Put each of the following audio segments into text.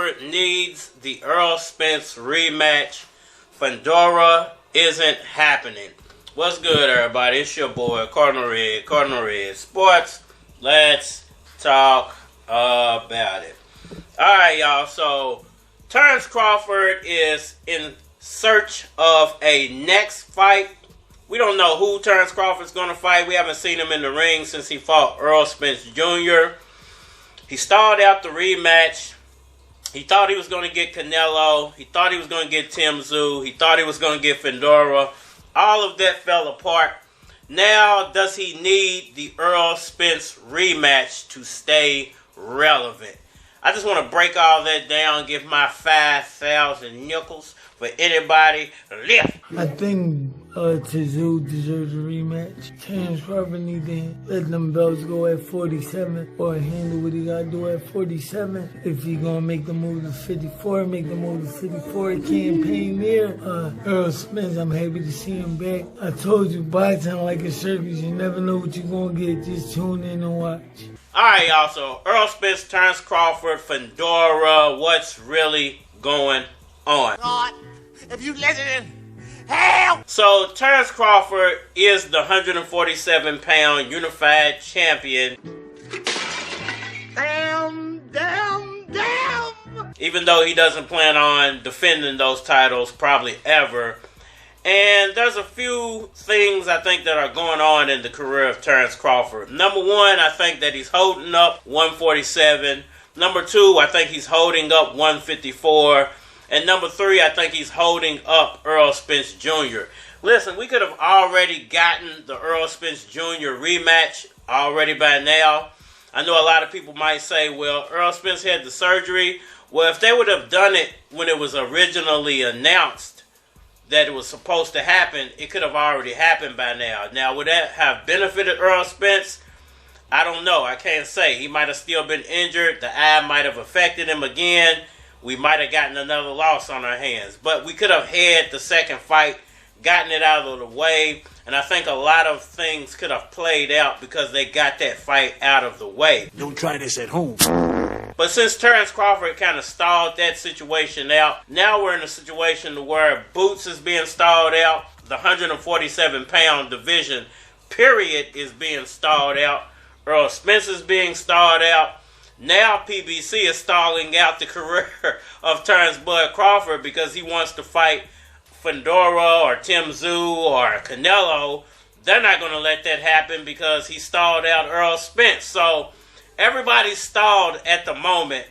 Crawford needs the Errol Spence rematch. Fundora isn't happening. What's good, everybody? It's your boy, Cardinal Red Sports. Let's talk about it. Alright, y'all. So, Terence Crawford is in search of a next fight. We don't know who Terence Crawford's going to fight. We haven't seen him in the ring since he fought Errol Spence Jr. He stalled out the rematch. He thought he was going to get Canelo. He thought he was going to get Tim Tszyu. He thought he was going to get Fundora. All of that fell apart. Now, does he need the Errol Spence rematch to stay relevant? I just want to break all that down, give my 5,000 nickels for anybody left. I think Tszyu deserves a rematch. Terence Crawford needs to let them belts go at 47 or handle what he got to do at 47. If he's going to make the move to 54, make the move to 54 campaign there. Errol Spence, I'm happy to see him back. I told you, boxing like a circus. You never know what you're going to get. Just tune in and watch. Alright, y'all. So, Errol Spence, Terence Crawford, Fundora. What's really going on? God, if you listen, hell! So, Terence Crawford is the 147-pound unified champion. Damn! Even though he doesn't plan on defending those titles probably ever. And there's a few things I think that are going on in the career of Terence Crawford. Number one, I think that he's holding up 147. Number two, I think he's holding up 154. And number three, I think he's holding up Errol Spence Jr. Listen, we could have already gotten the Errol Spence Jr. rematch already by now. I know a lot of people might say, well, Errol Spence had the surgery. Well, if they would have done it when it was originally announced that it was supposed to happen, it could have already happened by now. Now, would that have benefited Errol Spence? I don't know. I can't say. He might have still been injured. The eye might have affected him again. We might have gotten another loss on our hands. But we could have had the second fight, gotten it out of the way. And I think a lot of things could have played out because they got that fight out of the way. Don't try this at home. But since Terence Crawford kind of stalled that situation out, now we're in a situation where Boots is being stalled out. The 147-pound division, period, is being stalled out. Errol Spence is being stalled out. Now PBC is stalling out the career of Terence Bud Crawford because he wants to fight Fundora or Tim Tszyu or Canelo. They're not going to let that happen because he stalled out Errol Spence. So everybody's stalled at the moment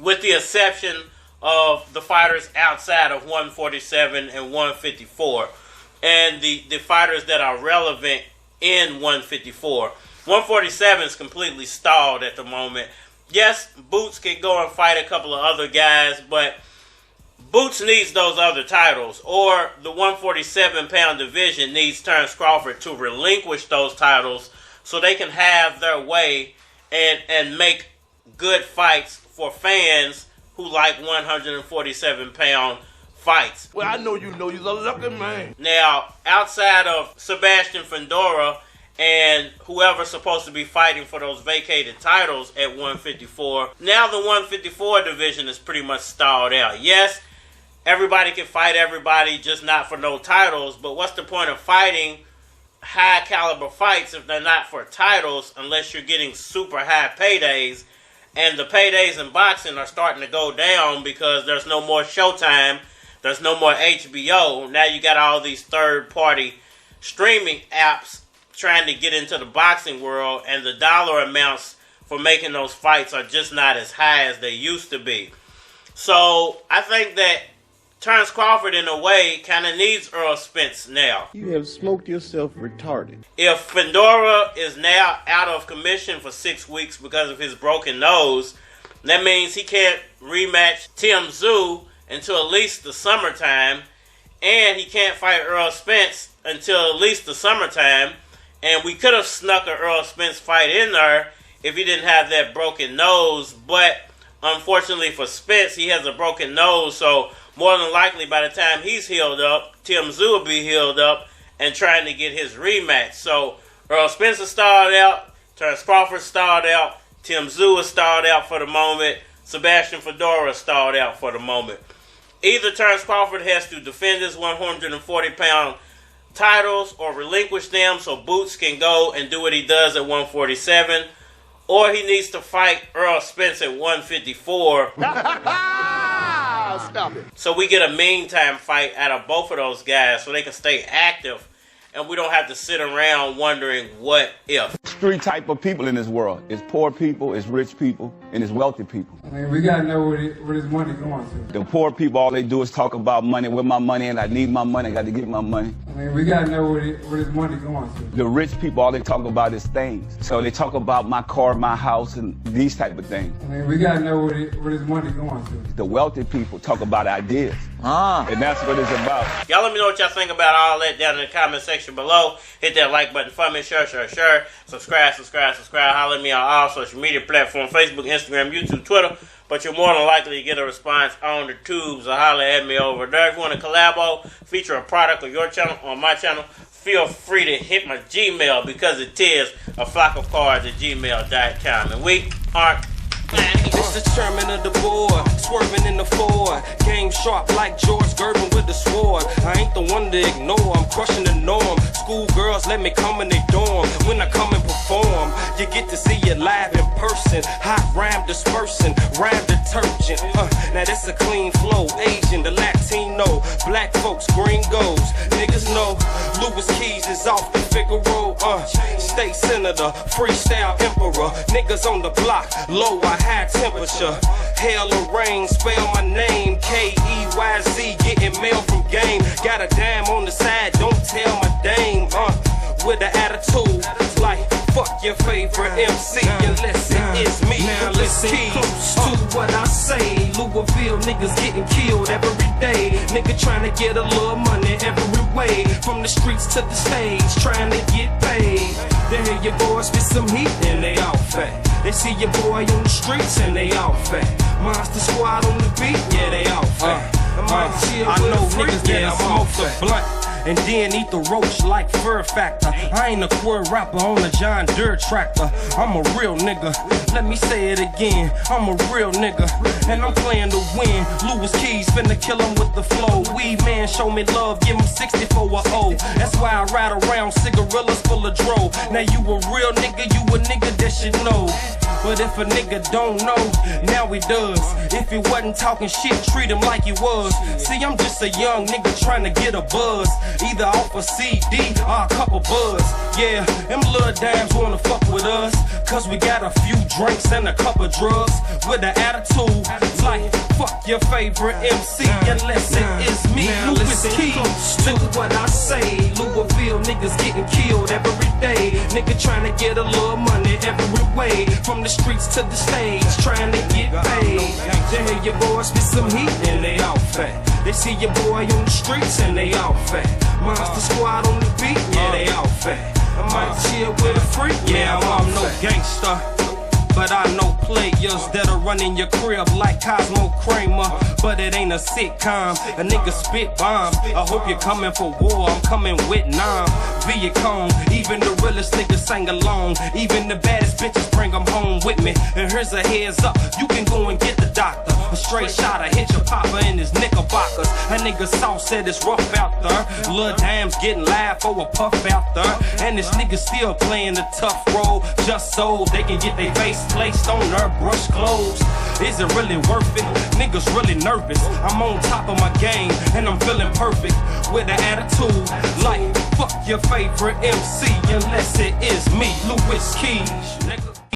with the exception of the fighters outside of 147 and 154 and the fighters that are relevant in 154. 147 is completely stalled at the moment. Yes, Boots can go and fight a couple of other guys, but Boots needs those other titles, or the 147-pound division needs Terence Crawford to relinquish those titles so they can have their way and make good fights for fans who like 147-pound fights. Well, I know you're a lucky man. Now, outside of Sebastian Fundora and whoever's supposed to be fighting for those vacated titles at 154, now the 154 division is pretty much stalled out. Yes, everybody can fight everybody, just not for no titles, but what's the point of fighting high caliber fights if they're not for titles unless you're getting super high paydays? And the paydays in boxing are starting to go down because there's no more Showtime, there's no more HBO. Now you got all these third-party streaming apps trying to get into the boxing world, and the dollar amounts for making those fights are just not as high as they used to be. So I think that Terence Crawford, in a way, kind of needs Errol Spence now. You have smoked yourself retarded. If Fundora is now out of commission for 6 weeks because of his broken nose, that means he can't rematch Tim Tszyu until at least the summertime, and he can't fight Errol Spence until at least the summertime. And we could have snuck an Errol Spence fight in there if he didn't have that broken nose. But unfortunately for Spence, he has a broken nose. So more than likely by the time he's healed up, Tim Tszyu will be healed up and trying to get his rematch. So Errol Spence is stalled out. Terence Crawford stalled out. Tim Tszyu is stalled out for the moment. Sebastian Fundora stalled out for the moment. Either Terence Crawford has to defend his 140-pound titles or relinquish them so Boots can go and do what he does at 147, or he needs to fight Errol Spence at 154. Stop it. So we get a meantime fight out of both of those guys so they can stay active and we don't have to sit around wondering what if. There's three type of people in this world. It's poor people, it's rich people, and it's wealthy people. I mean, we gotta know where this money going to. The poor people, all they do is talk about money, where my money, and I need my money, I got to get my money. I mean, we gotta know where this money going to. The rich people, all they talk about is things. So they talk about my car, my house, and these type of things. I mean, we gotta know where this money going to. The wealthy people talk about ideas. And that's what it's about. Y'all let me know what y'all think about all that down in the comment section below. Hit that like button for me. Share. Subscribe. Holler at me on all social media platforms, Facebook, Instagram, YouTube, Twitter. But you're more than likely to get a response on the tubes or holler at me over there. If you want to collabo, feature a product on your channel, on my channel, feel free to hit my Gmail because it is aflockofcards@gmail.com. And we aren't It's the chairman of the board, swerving in the Ford. Game sharp like George Gervin with the sword. I ain't the one to ignore, I'm crushing the norm. Schoolgirls let me come in their dorm. When I come and perform, you get to see it live in person. Hot rhyme dispersing, rhyme detergent. Now that's a clean flow. Asian, the Latino, black folks, gringos. Niggas know Louis Keys is off the Figaro. State senator, freestyle emperor. Niggas on the block, low or high temperature. Hail or rain, spell my name. K-E-Y-Z, getting mail from game. Got a dime on the side, don't tell my dame. With an attitude, like fuck your favorite MC unless it is me. Now listen close to what I say. Louisville niggas getting killed every day. Nigga trying to get a little money every way. From the streets to the stage, trying to get paid. They hear your boys with some heat and they all fat. They see your boy on the streets and they all fat. Monster Squad on the beat, yeah they all fat. I know niggas that smoke the blunt and then eat the roach like Fur Factor. I ain't a queer rapper on a John Deere tractor. I'm a real nigga. Let me say it again. I'm a real nigga, and I'm playing to win. Louis Keys finna kill him with the flow. Weed man, show me love, give him 64 or O. That's why I ride around cigarillas full of dro. Now you a real nigga, you a nigga that should know. But if a nigga don't know, now he does. If he wasn't talking shit, treat him like he was. See, I'm just a young nigga trying to get a buzz. Either off a CD or a couple buzz. Yeah, them little dimes wanna fuck with us, cause we got a few drinks and a couple drugs. With an attitude like fuck your favorite MC unless it is me. Louis Keys, to what I say. Louisville niggas getting killed every day. Nigga trying to get a little money every way. From the streets to the stage, trying to get paid. They hear your boys with some heat and they all fat. They see your boy on the streets and they all fat. Monster Squad on the beat, yeah they all fat. I might chill with a freak, yeah I'm no gangster. But I know players that'll run in your crib like Cosmo Kramer. But it ain't a sitcom, a nigga spit bomb. I hope you're coming for war, I'm coming with Nam. Viacom, even the realest niggas sang along. Even the baddest bitches bring them home with me. And here's a heads up, you can go and get the doctor. A straight shot, I hit your papa in his knickerbockers. That nigga South said it's rough out there. Lil' Dimes getting live for a puff out there. And this nigga still playing the tough role, just so they can get their face placed on their brush clothes. Is it really worth it? Niggas really nervous. I'm on top of my game and I'm feeling perfect. With an attitude like fuck your favorite MC unless it is me, Louis Keys.